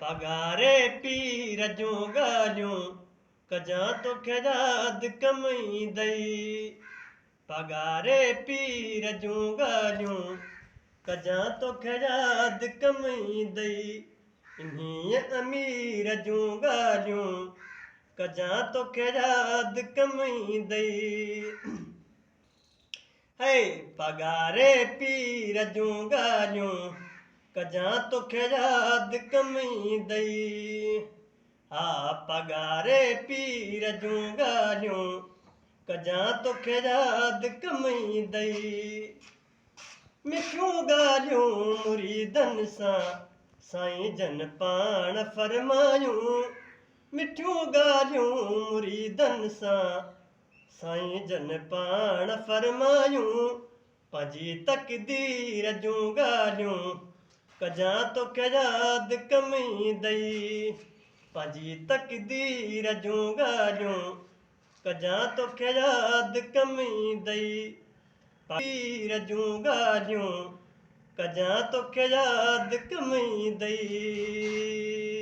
पगारे पीर जूं ॻाल्हियूं कजां तोखे यादि कमई दई। पगारे पीर जूं ॻाल्हियूं कजां तोखे यादि कमई दई। इन्हीअ अमीर जूं ॻाल्हियूं कजां तोखे यादि कमई दई। हे पगारे पीर जूं ॻाल्हियूं कजां तोखे यादि कमई दई। हा पगारे पीर जूं ॻाल्हियूं कजां तोखे यादि कमई दई। मिठियूं ॻाल्हियूं मुरीदनि सां साईं जन पाण फरमायूं। मिठियूं ॻाल्हियूं मुरीदनि सां साईं जन पाण फरमायूं। पंहिंजी तक़दीर जूं ॻाल्हियूं कजां तोखे यादि कमई दई। पंहिंजी तक़दीर जूं ॻाल्हियूं कजां तोखे यादि कमई दई। पीर जूं ॻाल्हियूं कजां तोखे यादि कमई दई।